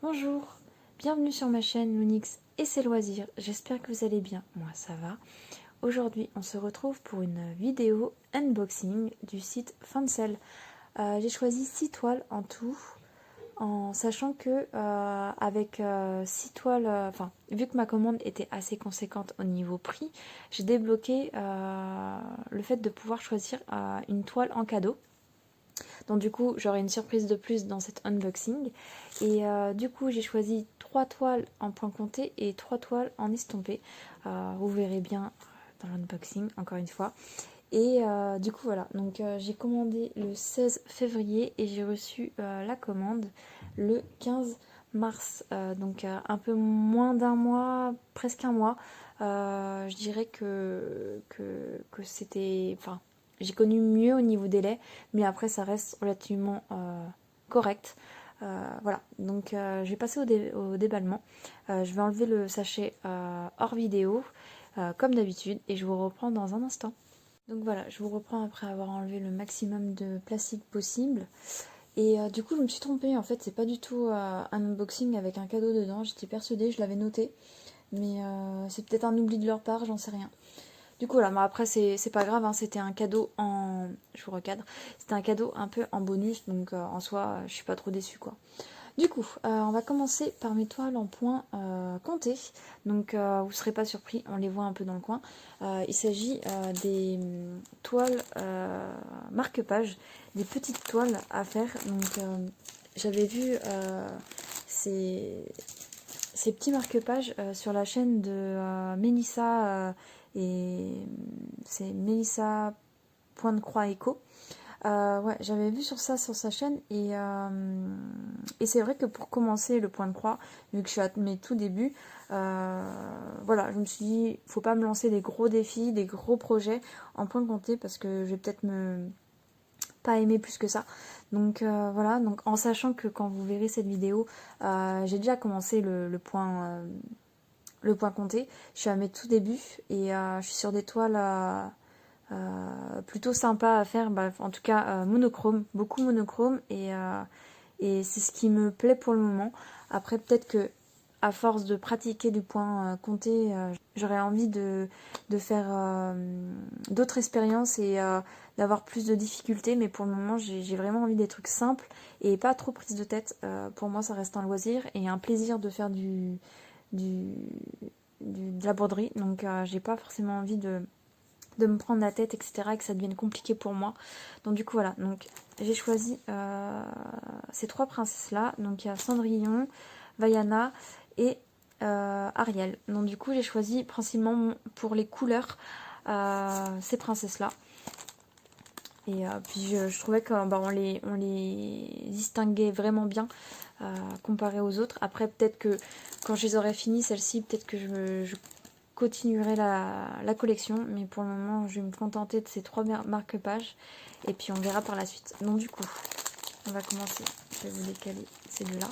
Bonjour, bienvenue sur ma chaîne Lounix et ses loisirs, j'espère que vous allez bien, moi ça va. Aujourd'hui on se retrouve pour une vidéo unboxing du site Fancel. J'ai choisi 6 toiles en tout, en sachant que avec 6 toiles, vu que ma commande était assez conséquente au niveau prix, j'ai débloqué le fait de pouvoir choisir une toile en cadeau. Donc du coup, j'aurai une surprise de plus dans cet unboxing. Et du coup, j'ai choisi 3 toiles en point compté et 3 toiles en estampé. Vous verrez bien dans l'unboxing, encore une fois. Et du coup, voilà. Donc j'ai commandé le 16 février et j'ai reçu la commande le 15 mars. Donc un peu moins d'un mois, presque un mois. Je dirais que c'était... Enfin, j'ai connu mieux au niveau délai, mais après ça reste relativement correct. Voilà, donc je vais passer au déballement. Je vais enlever le sachet hors vidéo, comme d'habitude, et je vous reprends dans un instant. Donc voilà, je vous reprends après avoir enlevé le maximum de plastique possible. Et du coup, je me suis trompée, en fait, c'est pas du tout un unboxing avec un cadeau dedans. J'étais persuadée, je l'avais noté, mais c'est peut-être un oubli de leur part, j'en sais rien. Du coup, voilà, bon, après, c'est pas grave, hein, c'était un cadeau en... Je vous recadre. C'était un cadeau un peu en bonus, donc en soi, je suis pas trop déçue, quoi. Du coup, on va commencer par mes toiles en point comptés. Donc, vous ne serez pas surpris, on les voit un peu dans le coin. Il s'agit des toiles marque-page, des petites toiles à faire. Donc, j'avais vu ces, ces petits marque-pages sur la chaîne de Mélissa et c'est Mélissa Point de Croix Echo. Ouais, j'avais vu sur ça sur sa chaîne et c'est vrai que pour commencer le point de croix, vu que je suis à mes tout débuts, voilà, je me suis dit, faut pas me lancer des gros défis, des gros projets en point compté parce que je vais peut-être me pas aimer plus que ça. Donc voilà, donc en sachant que quand vous verrez cette vidéo, j'ai déjà commencé le point compté. Je suis à mes tout débuts et je suis sur des toiles plutôt sympa à faire, bah, en tout cas monochrome, beaucoup monochrome et c'est ce qui me plaît pour le moment. Après peut-être que à force de pratiquer du point compté, j'aurais envie de faire d'autres expériences et d'avoir plus de difficultés, mais pour le moment j'ai vraiment envie des trucs simples et pas trop prise de tête. Pour moi ça reste un loisir et un plaisir de faire du, de la broderie, donc j'ai pas forcément envie de me prendre la tête, etc. et que ça devienne compliqué pour moi. Donc du coup voilà, donc j'ai choisi ces 3 princesses là. Donc il y a Cendrillon, Vaiana et Ariel. Donc du coup j'ai choisi principalement pour les couleurs ces princesses là. Et puis je trouvais que bah, on les distinguait vraiment bien comparé aux autres. Après peut-être que quand je les aurai finies, celles-ci, peut-être que je continuerai la collection, mais pour le moment je vais me contenter de ces 3 marque-pages et puis on verra par la suite. Donc du coup, on va commencer, je vais vous décaler ces deux-là.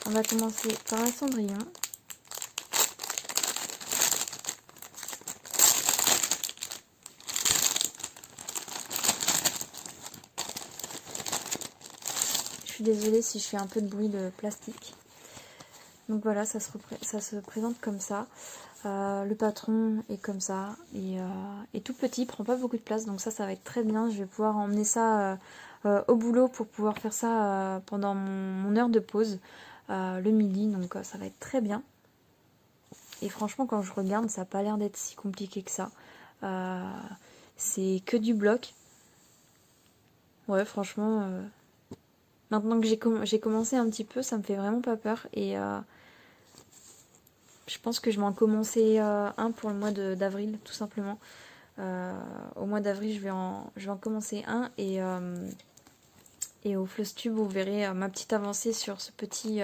On va commencer par la Cendrillon. Je suis désolée si je fais un peu de bruit de plastique. Donc voilà, ça se présente comme ça. Le patron est comme ça, et tout petit, il prend pas beaucoup de place, donc ça va être très bien. Je vais pouvoir emmener ça au boulot pour pouvoir faire ça pendant mon heure de pause, le midi, donc ça va être très bien. Et franchement, quand je regarde, ça n'a pas l'air d'être si compliqué que ça. C'est que du bloc. Ouais, franchement, maintenant que j'ai commencé un petit peu, ça me fait vraiment pas peur, et je pense que je vais en commencer un pour le mois d'avril, tout simplement. Au mois d'avril, je vais en commencer un et au Flosstube, vous verrez ma petite avancée sur ce petit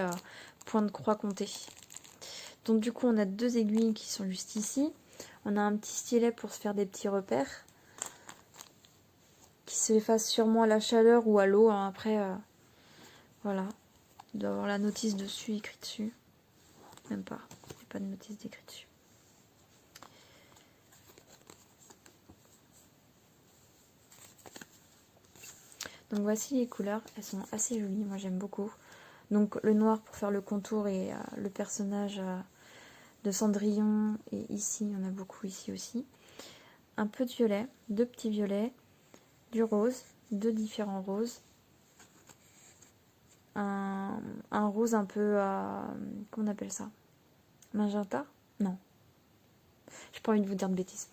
point de croix compté. Donc du coup, on a 2 aiguilles qui sont juste ici. On a un petit stylet pour se faire des petits repères qui s'effacent sûrement à la chaleur ou à l'eau. Hein. Après, voilà, il doit y avoir la notice dessus, écrit dessus. Même pas, il n'y a pas de notice d'écrit dessus. Donc voici les couleurs, elles sont assez jolies, moi j'aime beaucoup. Donc le noir pour faire le contour et le personnage de Cendrillon. Et ici, il y en a beaucoup ici aussi. Un peu de violet, 2 petits violets, du rose, 2 différents roses. Un rose un peu, comment on appelle ça? Magenta? Non. J'ai pas envie de vous dire de bêtises.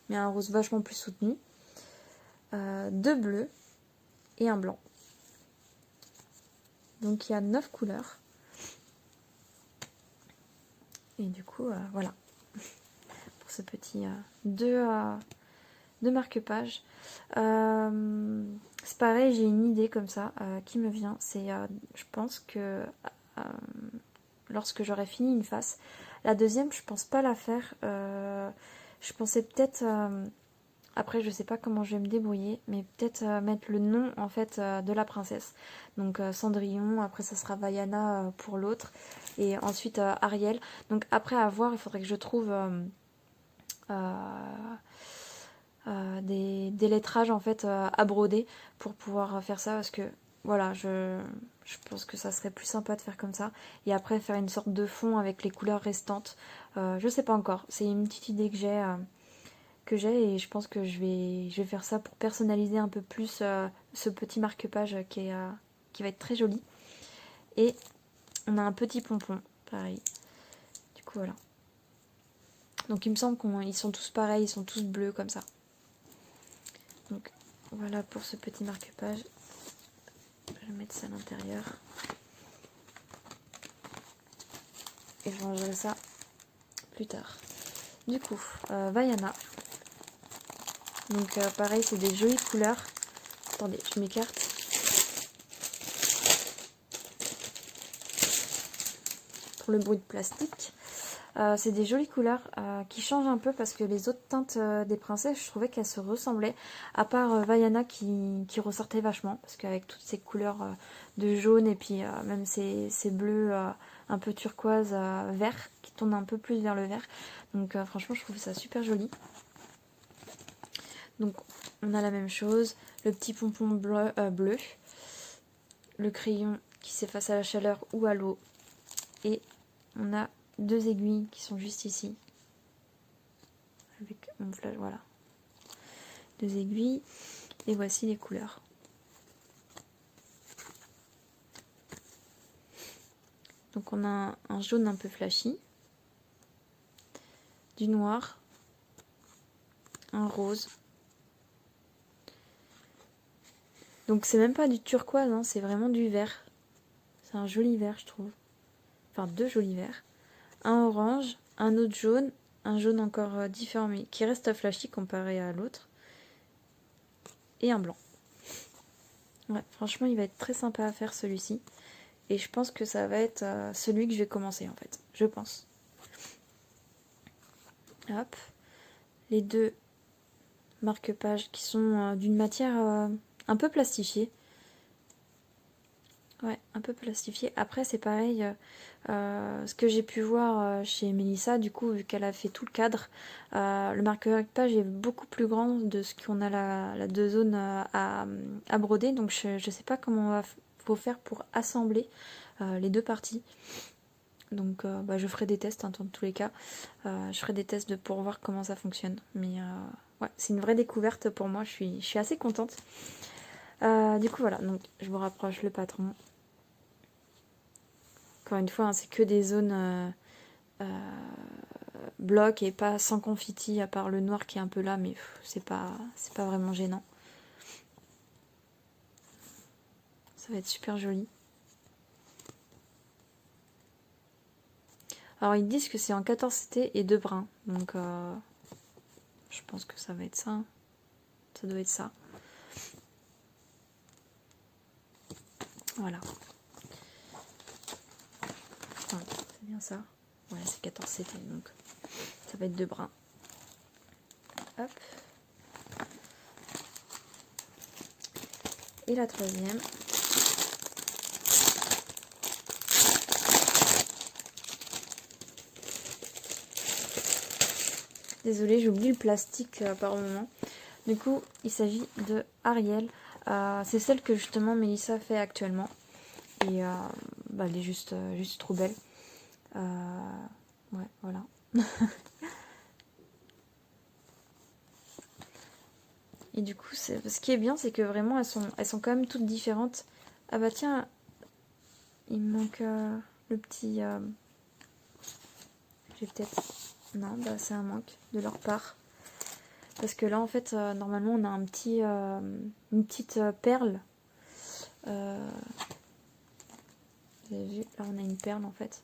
Mais un rose vachement plus soutenu. 2 bleus et un blanc. Donc il y a 9 couleurs. Et du coup, voilà. Pour ce petit 2 marque-pages. C'est pareil, j'ai une idée comme ça qui me vient. C'est, je pense que lorsque j'aurai fini une face, la deuxième, je pense pas la faire. Je pensais peut-être, après je sais pas comment je vais me débrouiller, mais peut-être mettre le nom en fait de la princesse. Donc Cendrillon, après ça sera Vaiana pour l'autre, et ensuite Ariel. Donc après à voir, il faudrait que je trouve des lettrages en fait à broder pour pouvoir faire ça, parce que voilà, je pense que ça serait plus sympa de faire comme ça, et après faire une sorte de fond avec les couleurs restantes. Je sais pas encore, c'est une petite idée que j'ai et je pense que je vais faire ça pour personnaliser un peu plus ce petit marque-page qui va être très joli. Et on a un petit pompon, pareil. Du coup voilà. Donc il me semble qu'ils sont tous pareils, ils sont tous bleus comme ça. Donc voilà pour ce petit marque-page. Je vais mettre ça à l'intérieur. Et je rangerai ça plus tard. Du coup, Vaiana. Donc pareil, c'est des jolies couleurs. Attendez, je m'écarte. Pour le bruit de plastique. C'est des jolies couleurs qui changent un peu parce que les autres teintes des princesses, je trouvais qu'elles se ressemblaient. À part Vaiana qui ressortait vachement. Parce qu'avec toutes ces couleurs de jaune et puis même ces bleus un peu turquoise, vert, qui tournent un peu plus vers le vert. Donc franchement, je trouve ça super joli. Donc on a la même chose, le petit pompon bleu, le crayon qui s'efface à la chaleur ou à l'eau, et on a 2 aiguilles qui sont juste ici, avec mon flash, voilà, 2 aiguilles, et voici les couleurs. Donc on a un jaune un peu flashy, du noir, un rose. Donc c'est même pas du turquoise, hein, c'est vraiment du vert. C'est un joli vert, je trouve. Enfin, 2 jolis verts. Un orange, un autre jaune, un jaune encore différent, mais qui reste flashy comparé à l'autre. Et un blanc. Ouais, franchement, il va être très sympa à faire celui-ci. Et je pense que ça va être celui que je vais commencer en fait. Je pense. Hop. Les 2 marque-pages qui sont d'une matière un peu plastifiée. Ouais, un peu plastifié. Après, c'est pareil, ce que j'ai pu voir chez Mélissa, du coup, vu qu'elle a fait tout le cadre, le marque-page est beaucoup plus grand de ce qu'on a la 2 zones à broder. Donc, je sais pas comment faut faire pour assembler les 2 parties. Donc, je ferai des tests, hein, dans tous les cas. Je ferai des tests pour voir comment ça fonctionne. Mais ouais, c'est une vraie découverte pour moi. Je suis assez contente. Du coup, voilà. Donc, je vous rapproche le patron. Encore une fois, hein, c'est que des zones blocs et pas sans confetti, à part le noir qui est un peu là, mais c'est pas vraiment gênant. Ça va être super joli. Alors ils disent que c'est en 14 CT et 2 brins, donc je pense que ça va être ça. Ça doit être ça. Voilà. Enfin, c'est bien ça. Ouais, c'est 14 CT, donc ça va être 2 brins. Hop. Et la troisième. Désolée, j'oublie le plastique par moment. Du coup, il s'agit de Ariel. C'est celle que justement Mélissa fait actuellement. Et elle est juste trop belle. Ouais, voilà. Et du coup, ce qui est bien, c'est que vraiment, elles sont quand même toutes différentes. Ah bah tiens, il me manque le petit... J'ai peut-être... Non, bah c'est un manque de leur part. Parce que là, en fait, normalement, on a une petite perle. Vous avez vu, là, on a une perle, en fait.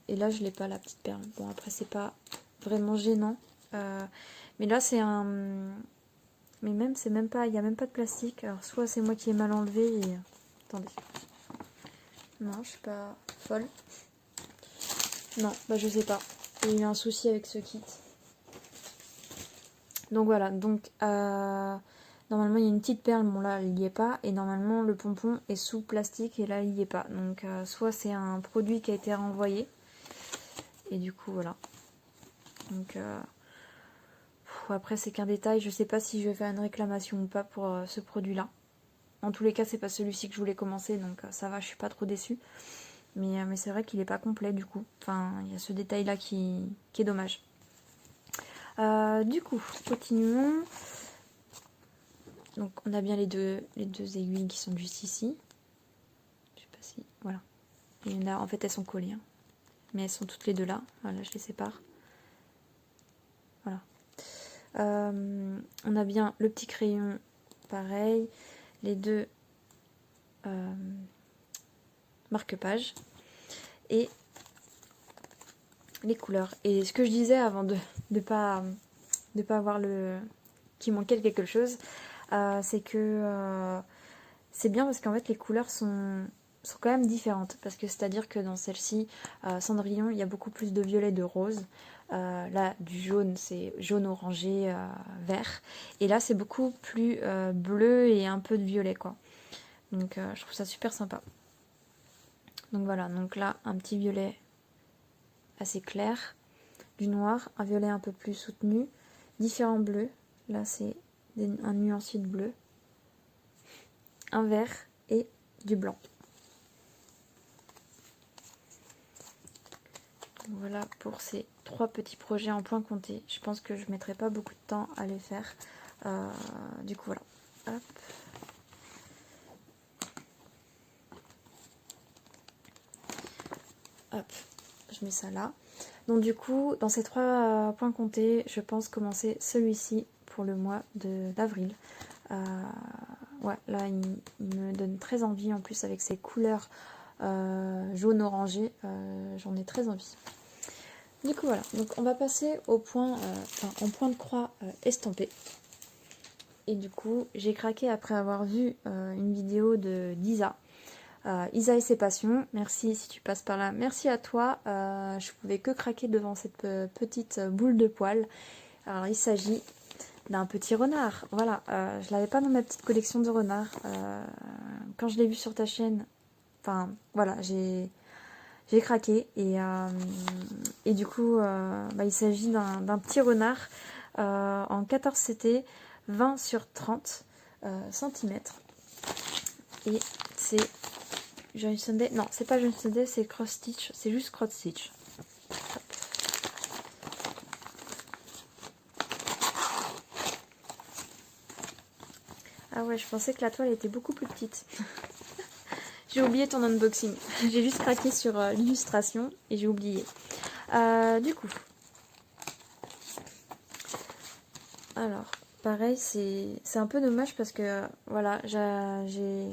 Et là, je l'ai pas, la petite perle. Bon, après, c'est pas vraiment gênant. Mais là, c'est un... Mais même, c'est même pas... Il n'y a même pas de plastique. Alors, soit c'est moi qui ai mal enlevé et... Attendez. Non, je suis pas folle. Non, bah je sais pas. Il y a eu un souci avec ce kit. Donc voilà, donc normalement il y a une petite perle, bon là il n'y est pas, et normalement le pompon est sous plastique et là il n'y est pas. Donc soit c'est un produit qui a été renvoyé, et du coup voilà. Donc après c'est qu'un détail, je sais pas si je vais faire une réclamation ou pas pour ce produit là. En tous les cas c'est pas celui-ci que je voulais commencer, donc ça va, je suis pas trop déçue. Mais c'est vrai qu'il est pas complet du coup. Enfin il y a ce détail là qui est dommage. Du coup, continuons. Donc on a bien les deux aiguilles qui sont juste ici. Je sais pas si... Voilà. Et il y en a, en fait elles sont collées. Hein. Mais elles sont toutes les deux là. Voilà, je les sépare. Voilà. On a bien le petit crayon, pareil. Les deux marque-pages. Et les couleurs. Et ce que je disais avant de pas avoir qu'il manquait quelque chose, c'est que c'est bien parce qu'en fait les couleurs sont quand même différentes. Parce que c'est-à-dire que dans celle-ci, Cendrillon, il y a beaucoup plus de violet, de rose. Là, du jaune, c'est jaune orangé, vert. Et là, c'est beaucoup plus bleu et un peu de violet, quoi. Donc, je trouve ça super sympa. Donc voilà, donc là, un petit violet assez clair, du noir, un violet un peu plus soutenu, différents bleus. Là, c'est un nuancier de bleu, un vert et du blanc. Voilà pour ces 3 petits projets en point compté. Je pense que je ne mettrai pas beaucoup de temps à les faire. Du coup, voilà. Hop. Hop. Je mets ça là. Donc du coup, dans ces 3 points comptés, je pense commencer celui-ci pour le mois d'avril. Ouais, là, il me donne très envie. En plus, avec ces couleurs jaune-orangé, j'en ai très envie. Du coup voilà, donc on va passer au point, en point de croix estampé. Et du coup, j'ai craqué après avoir vu une vidéo d'Isa. Isa et ses passions, merci si tu passes par là, merci à toi. Je pouvais que craquer devant cette petite boule de poils. Alors il s'agit d'un petit renard, voilà. Je l'avais pas dans ma petite collection de renards. Quand je l'ai vu sur ta chaîne, enfin voilà, j'ai craqué et du coup il s'agit d'un petit renard en 14 CT 20 sur 30 cm et c'est Johnny Sunday, non c'est pas Johnny Sunday, c'est cross stitch, c'est juste cross stitch. Ah ouais, je pensais que la toile était beaucoup plus petite. J'ai oublié ton unboxing. J'ai juste craqué sur l'illustration et j'ai oublié. Du coup. Alors, pareil, c'est un peu dommage parce que, voilà, j'ai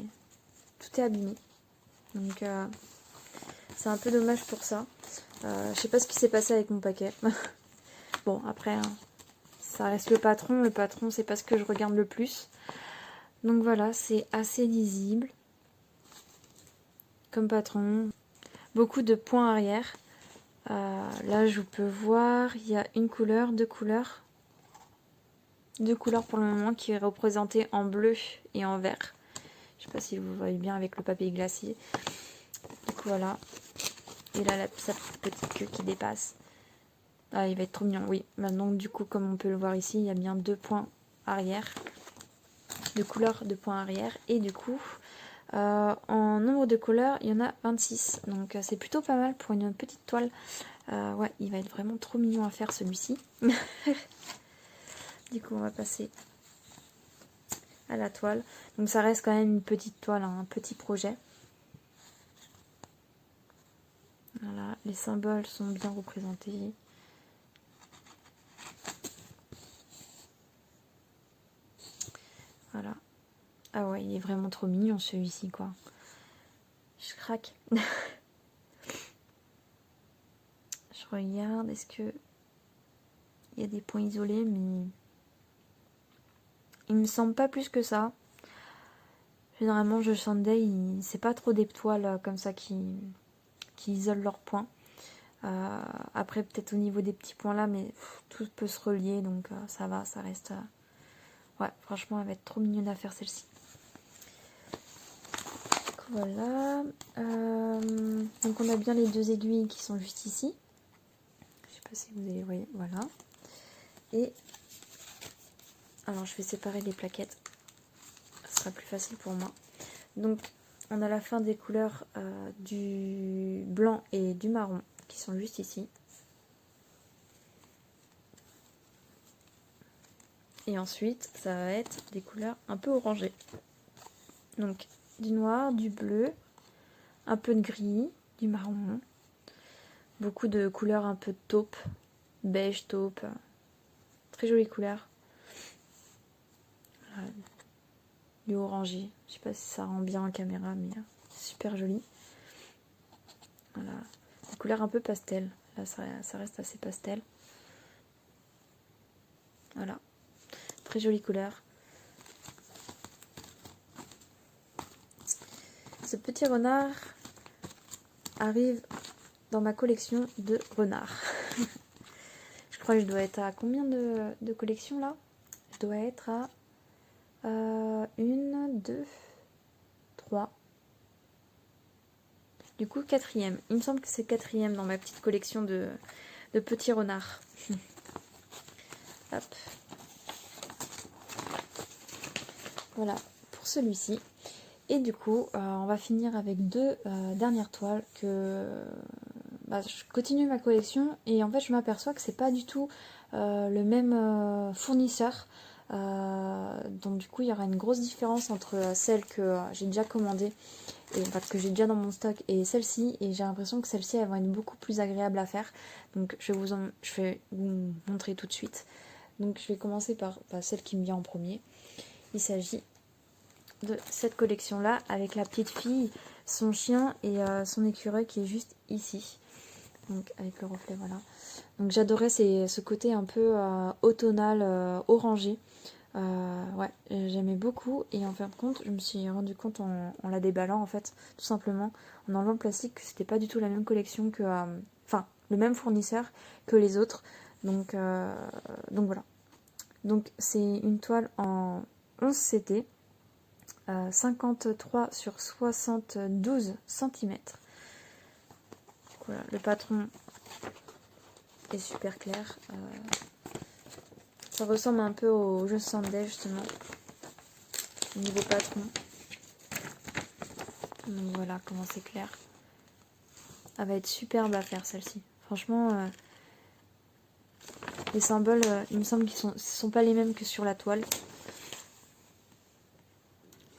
tout est abîmé. Donc, c'est un peu dommage pour ça. Je sais pas ce qui s'est passé avec mon paquet. Bon, après, hein, ça reste le patron. Le patron, c'est pas ce que je regarde le plus. Donc voilà, c'est assez lisible. Comme patron. Beaucoup de points arrière. Là, je peux voir, il y a une couleur, 2 couleurs. 2 couleurs pour le moment qui est représentée en bleu et en vert. Je sais pas si vous voyez bien avec le papier glacé. Donc voilà. Et là, sa petite queue qui dépasse. Ah, il va être trop mignon, oui. Maintenant, du coup, comme on peut le voir ici, il y a bien 2 points arrière. 2 couleurs de points arrière. Et du coup, En nombre de couleurs, il y en a 26. Donc c'est plutôt pas mal pour une petite toile. Ouais, il va être vraiment trop mignon à faire celui-ci. Du coup, on va passer à la toile. Donc ça reste quand même une petite toile, hein, un petit projet. Voilà, les symboles sont bien représentés. Voilà. Ah ouais, il est vraiment trop mignon celui-ci, quoi. Je craque. Je regarde, est-ce que il y a des points isolés, mais il me semble pas plus que ça. Généralement, je Sunday, c'est pas trop des toiles comme ça qui isolent leurs points. Après, peut-être au niveau des petits points là, mais tout peut se relier, donc ça va, ça reste. Ouais, franchement, elle va être trop mignonne à faire celle-ci. Voilà. Donc on a bien les deux aiguilles qui sont juste ici. Je sais pas si vous allez voir, voilà. Et alors je vais séparer les plaquettes. Ce sera plus facile pour moi. Donc on a la fin des couleurs du blanc et du marron qui sont juste ici. Et ensuite ça va être des couleurs un peu orangées. Donc du noir, du bleu, un peu de gris, du marron. Beaucoup de couleurs un peu de taupe, beige, taupe. Très jolie couleur. Voilà. Du orangé. Je sais pas si ça rend bien en caméra, mais super joli. Voilà. Des couleurs un peu pastel. Là, ça reste assez pastel. Voilà. Très jolie couleur. Ce petit renard arrive dans ma collection de renards. Je crois que je dois être à combien de collections là? Je dois être à 1, 2, 3. Du coup, 4e. Il me semble que c'est 4e dans ma petite collection de petits renards. Hop. Voilà pour celui-ci. Et du coup, on va finir avec deux dernières toiles que je continue ma collection et en fait je m'aperçois que c'est pas du tout le même fournisseur. Donc du coup il y aura une grosse différence entre celle que j'ai déjà commandée et que j'ai déjà dans mon stock et celle-ci, et j'ai l'impression que celle-ci elle va être beaucoup plus agréable à faire. Donc je vais vous montrer tout de suite. Donc je vais commencer par celle qui me vient en premier. Il s'agit de cette collection là avec la petite fille, son chien et son écureuil qui est juste ici. Donc avec le reflet, voilà. Donc j'adorais ce côté un peu automnal, orangé. Ouais, j'aimais beaucoup et en fin de compte, je me suis rendu compte en la déballant en fait, tout simplement, en enlevant le plastique, que c'était pas du tout la même collection que, enfin, le même fournisseur que les autres. Donc voilà. Donc c'est une toile en 11 CT, 53 sur 72 cm. Voilà, le patron est super clair. Ça ressemble un peu au jeu Sunday justement, au niveau patron. Donc voilà comment c'est clair. Elle va être superbe à faire celle-ci. Franchement, les symboles, il me semble qu'ils sont pas les mêmes que sur la toile.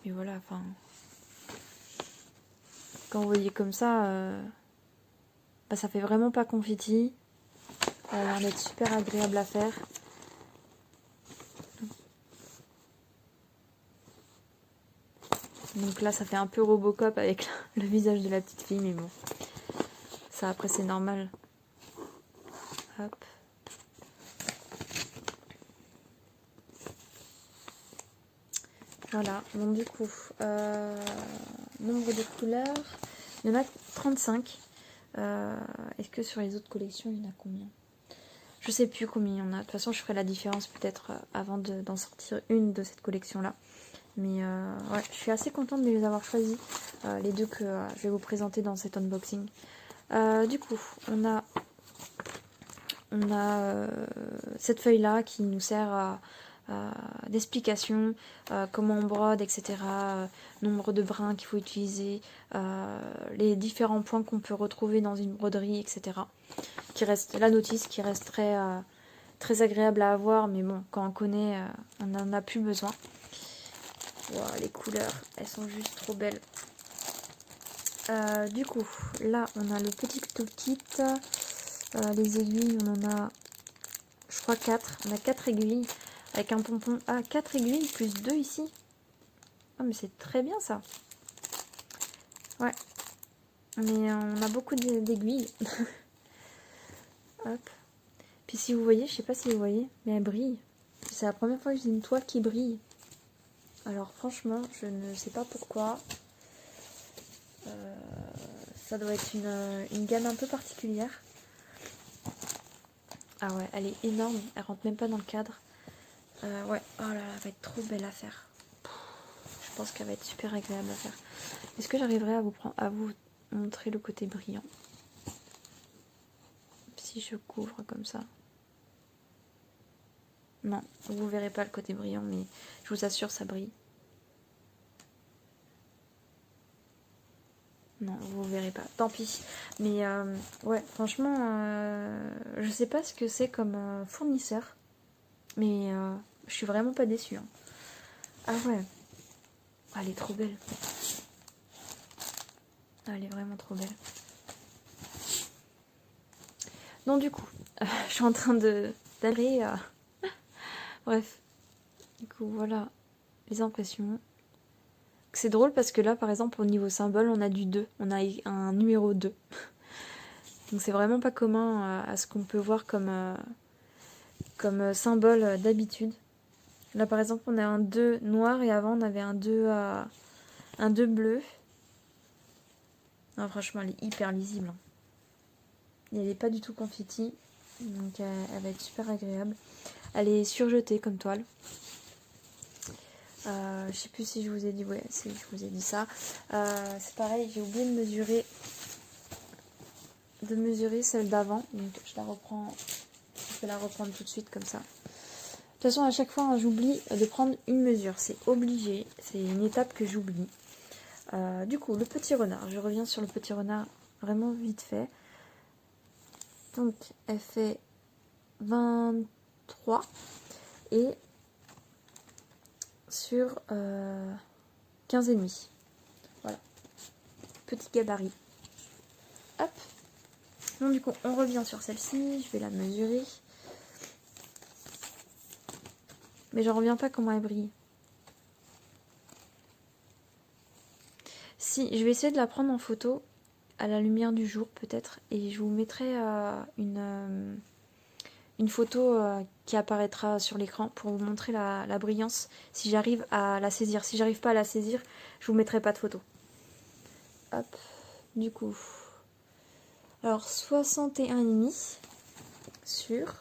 Mais voilà, enfin, quand vous voyez comme ça, ça fait vraiment pas confetti. Ça a l'air d'être super agréable à faire. Donc là, ça fait un peu Robocop avec le visage de la petite fille, mais bon. Ça, après, c'est normal. Hop. Voilà, donc du coup, nombre de couleurs, il y en a 35. Est-ce que sur les autres collections, il y en a combien? Je sais plus combien il y en a. De toute façon, je ferai la différence peut-être avant d'en sortir une de cette collection-là. Mais ouais, je suis assez contente de les avoir choisis, les deux que je vais vous présenter dans cet unboxing. Du coup, on a cette feuille-là qui nous sert d'explications, comment on brode, etc. Nombre de brins qu'il faut utiliser, les différents points qu'on peut retrouver dans une broderie, etc. La notice qui reste très agréable à avoir, mais bon, quand on connaît, on n'en a plus besoin. Wow, les couleurs, elles sont juste trop belles. Du coup, là, on a le petit toolkit. Les aiguilles, on en a, je crois, 4. On a 4 aiguilles avec un pompon. Ah, 4 aiguilles plus 2 ici. Ah, mais c'est très bien ça. Ouais. Mais on a beaucoup d'aiguilles. Hop. Puis si vous voyez, je sais pas si vous voyez, mais elle brille. C'est la première fois que j'ai une toile qui brille. Alors franchement, je ne sais pas pourquoi. Ça doit être une gamme un peu particulière. Ah ouais, elle est énorme. Elle rentre même pas dans le cadre. Ouais, oh là là, elle va être trop belle à faire. Je pense qu'elle va être super agréable à faire. Est-ce que j'arriverai à vous montrer le côté brillant? Si je couvre comme ça. Non, vous verrez pas le côté brillant, mais je vous assure, ça brille. Non, vous verrez pas. Tant pis. Mais ouais, franchement, je sais pas ce que c'est comme fournisseur. Mais je suis vraiment pas déçue. Hein. Ah ouais. Ah, elle est trop belle. Ah, elle est vraiment trop belle. Donc du coup, je suis en train d'aller... Bref. Du coup, voilà les impressions. C'est drôle parce que là, par exemple, au niveau symbole, on a du 2. On a un numéro 2. Donc c'est vraiment pas commun à ce qu'on peut voir comme symbole d'habitude. Là, par exemple, on a un 2 noir et avant, on avait un 2 bleu. Non, franchement, elle est hyper lisible. Et elle n'est pas du tout confetti. Donc elle va être super agréable. Elle est surjetée comme toile. Je sais plus si je vous ai dit, ouais, si je vous ai dit ça. C'est pareil, j'ai oublié de mesurer celle d'avant. Donc je vais la reprendre tout de suite comme ça. De toute façon, à chaque fois, hein, j'oublie de prendre une mesure. C'est obligé. C'est une étape que j'oublie. Du coup, le petit renard. Je reviens sur le petit renard vraiment vite fait. Donc, elle fait 23 et sur 15,5. Voilà. Petit gabarit. Hop. Donc, du coup, on revient sur celle-ci. Je vais la mesurer. Mais je reviens pas comment elle brille. Si, je vais essayer de la prendre en photo à la lumière du jour peut-être. Et je vous mettrai une photo qui apparaîtra sur l'écran pour vous montrer la brillance si j'arrive à la saisir. Si j'arrive pas à la saisir, je vous mettrai pas de photo. Hop, du coup. Alors 61,5 sur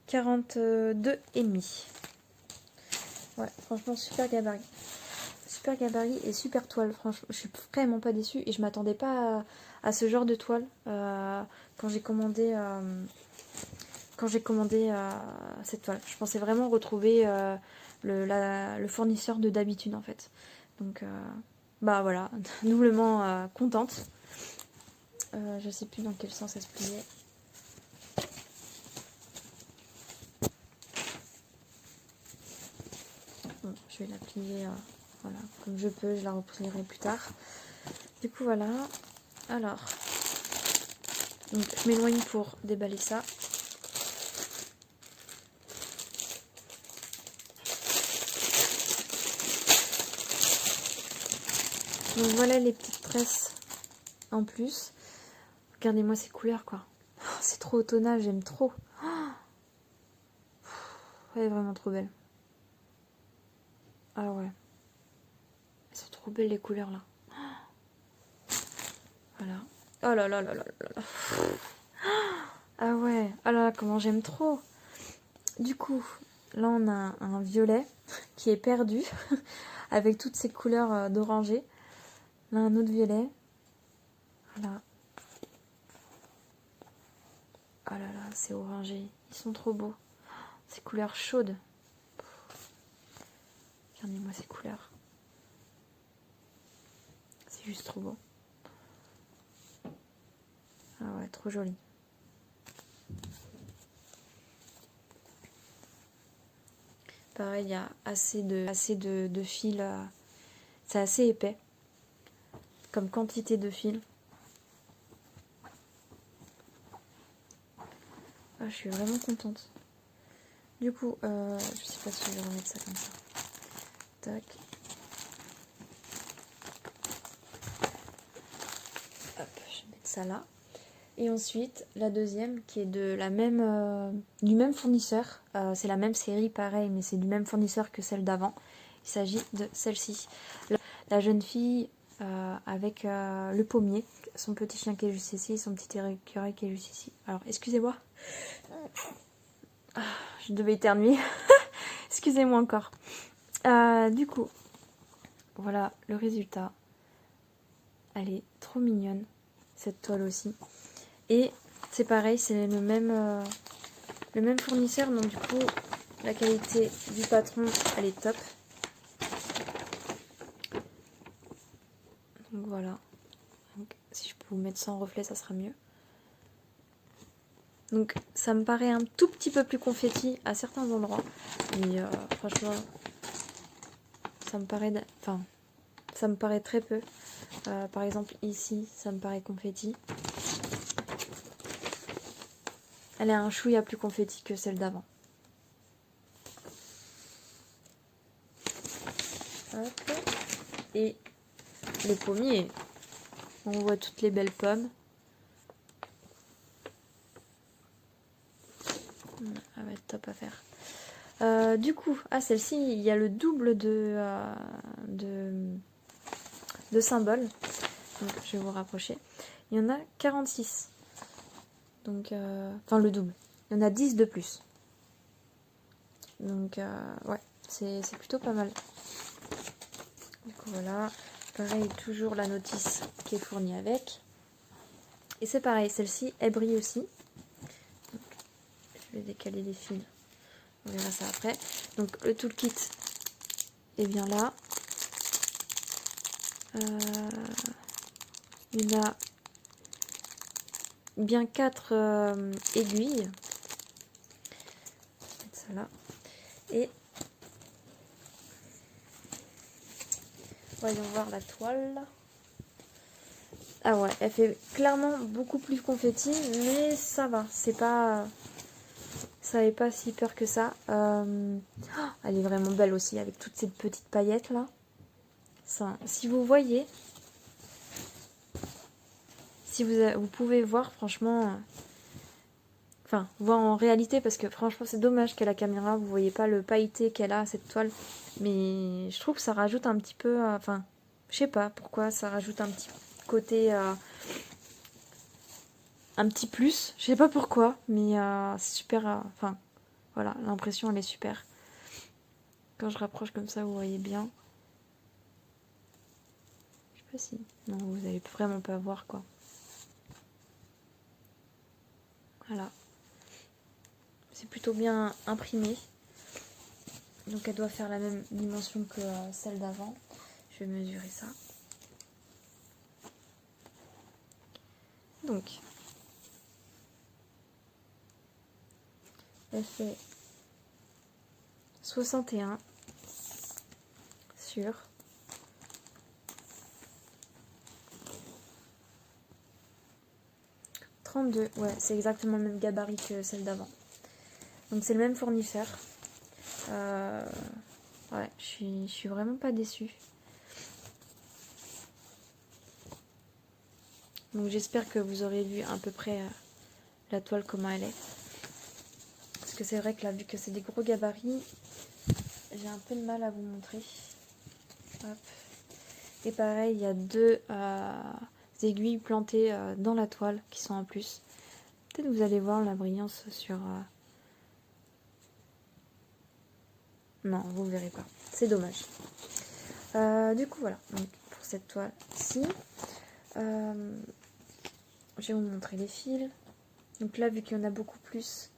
42,5. Ouais, franchement super gabarit. Super gabarit et super toile. Franchement, je suis vraiment pas déçue et je m'attendais pas à ce genre de toile quand j'ai commandé cette toile. Je pensais vraiment retrouver le fournisseur de d'habitude en fait. Donc bah voilà, doublement contente. Je sais plus dans quel sens elle se pliait. Bon, je vais la plier voilà, comme je peux, je la replierai plus tard. Du coup voilà. Alors, donc, je m'éloigne pour déballer ça. Donc voilà les petites tresses en plus. Regardez-moi ces couleurs quoi. Oh, c'est trop automnal, j'aime trop. Oh, elle est vraiment trop belle. Ah ouais. Elles sont trop belles les couleurs là. Voilà. Oh là là là là là là. Ah ouais. Ah là là, comment j'aime trop. Du coup, là on a un violet qui est perdu avec toutes ces couleurs d'oranger. On a un autre violet. Voilà. Oh là là, c'est orangé. Ils sont trop beaux. Ces couleurs chaudes. Regardez-moi ces couleurs. C'est juste trop beau. Ah ouais, trop joli. Pareil, il y a assez de fils. C'est assez épais. Comme quantité de fils. Ah, je suis vraiment contente. Du coup, je sais pas si je vais remettre ça comme ça. Tac. Hop, je vais mettre ça là. Et ensuite, la deuxième qui est de la même, du même fournisseur. C'est la même série, pareil, mais c'est du même fournisseur que celle d'avant. Il s'agit de celle-ci. La jeune fille avec le pommier, son petit chien qui est juste ici, son petit écureuil qui est juste ici. Alors, excusez-moi. Je devais éternuer. Excusez-moi encore. Du coup, voilà le résultat. Elle est trop mignonne, cette toile aussi. Et c'est pareil, c'est le même fournisseur, donc du coup, la qualité du patron, elle est top. Donc voilà. Donc, si je peux vous mettre ça en reflet, ça sera mieux. Donc ça me paraît un tout petit peu plus confetti à certains endroits. Mais franchement, ça me paraît très peu. Par exemple ici, ça me paraît confetti. Elle est un chouïa plus confetti que celle d'avant. Et le pommier, on voit toutes les belles pommes. Ça va être top à faire. Du coup, celle-ci, il y a le double de symboles. Donc, je vais vous rapprocher. Il y en a 46. Donc, enfin le double. Il y en a 10 de plus. Donc, ouais, c'est plutôt pas mal. Du coup, voilà. Pareil, toujours la notice qui est fournie avec. Et c'est pareil, celle-ci, elle brille aussi. Donc, je vais décaler les fils. On verra ça après. Donc, le toolkit est bien là. Il y a bien 4 aiguilles. Je vais mettre ça là. Et voyons voir la toile. Ah ouais, elle fait clairement beaucoup plus confetti, mais ça va. C'est pas... Ça n'est pas si peur que ça. Elle est vraiment belle aussi, avec toutes ces petites paillettes là. Ça, si vous voyez... Si vous pouvez voir, franchement... Enfin, voir en réalité, parce que franchement, c'est dommage qu'à la caméra, vous voyez pas le pailleté qu'elle a, cette toile. Mais je trouve que ça rajoute un petit peu... Enfin, je sais pas pourquoi, ça rajoute un petit côté... un petit plus. Je sais pas pourquoi, mais c'est super... Enfin, voilà, l'impression, elle est super. Quand je rapproche comme ça, vous voyez bien. Je sais pas si... Non, vous allez vraiment pas voir, quoi. Voilà. C'est plutôt bien imprimé. Donc elle doit faire la même dimension que celle d'avant. Je vais mesurer ça. Donc, elle fait 61 sur 32. Ouais, c'est exactement le même gabarit que celle d'avant. Donc c'est le même fournisseur. Ouais, je suis vraiment pas déçue. Donc j'espère que vous aurez vu à peu près la toile comment elle est. Parce que c'est vrai que là, vu que c'est des gros gabarits, j'ai un peu de mal à vous montrer. Hop. Et pareil, il y a 2 aiguilles plantées dans la toile qui sont en plus. Peut-être que vous allez voir la brillance sur... Non, vous ne verrez pas. C'est dommage. Du coup, voilà. Donc, pour cette toile-ci. Je vais vous montrer les fils. Donc là, vu qu'il y en a beaucoup plus,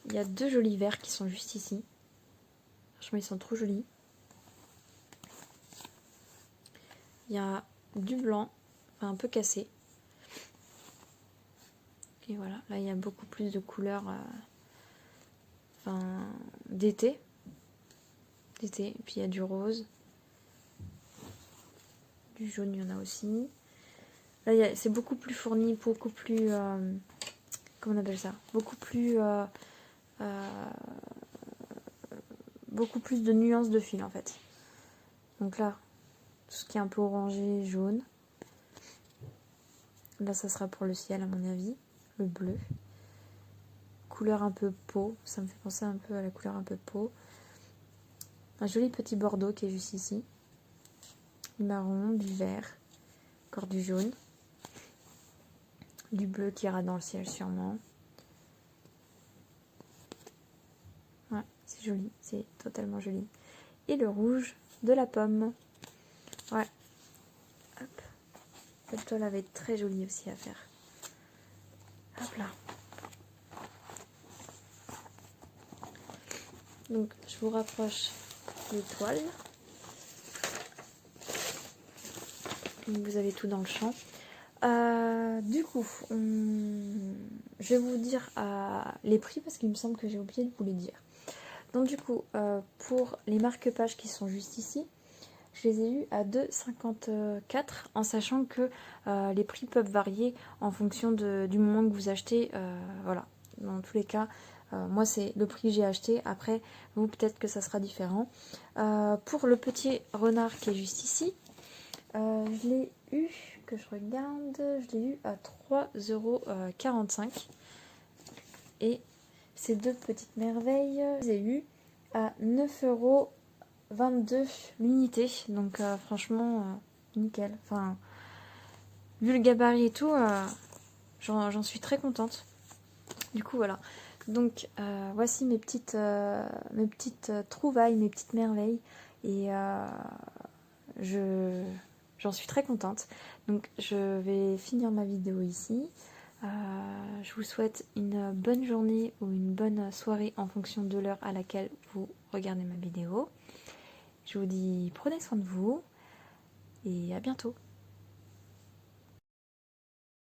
il y a 2 jolis verts qui sont juste ici. Franchement, ils sont trop jolis. Il y a du blanc, enfin un peu cassé. Et voilà, là il y a beaucoup plus de couleurs d'été. Et puis il y a du rose. Du jaune, il y en a aussi. Là, c'est beaucoup plus fourni, beaucoup plus... comment on appelle ça? Beaucoup plus de nuances de fil en fait. Donc là, tout ce qui est un peu orangé, jaune. Là, ça sera pour le ciel à mon avis. Le bleu. Couleur un peu peau. Ça me fait penser un peu à la couleur un peu peau. Un joli petit bordeaux qui est juste ici. Du marron, du vert. Encore du jaune. Du bleu qui ira dans le ciel sûrement. Ouais, c'est joli. C'est totalement joli. Et le rouge de la pomme. Ouais. Hop. Cette toile va être très jolie aussi à faire. Hop là. Donc je vous rapproche les toiles. Donc, vous avez tout dans le champ. Du coup, je vais vous dire les prix parce qu'il me semble que j'ai oublié de vous les dire. Donc du coup, pour les marque-pages qui sont juste ici, je les ai eus à 2,54 en sachant que les prix peuvent varier en fonction du moment que vous achetez. Voilà, dans tous les cas, moi c'est le prix que j'ai acheté. Après, vous peut-être que ça sera différent. Pour le petit renard qui est juste ici, je l'ai eu, que je regarde, je l'ai eu à 3,45 €. Et ces 2 petites merveilles, je les ai eu à 9,22 € l'unité. Donc franchement, nickel. Enfin, vu le gabarit et tout, j'en suis très contente. Du coup, voilà. Donc, voici mes petites trouvailles, mes petites merveilles. Et j'en suis très contente. Donc je vais finir ma vidéo ici. Je vous souhaite une bonne journée ou une bonne soirée en fonction de l'heure à laquelle vous regardez ma vidéo. Je vous dis prenez soin de vous et à bientôt.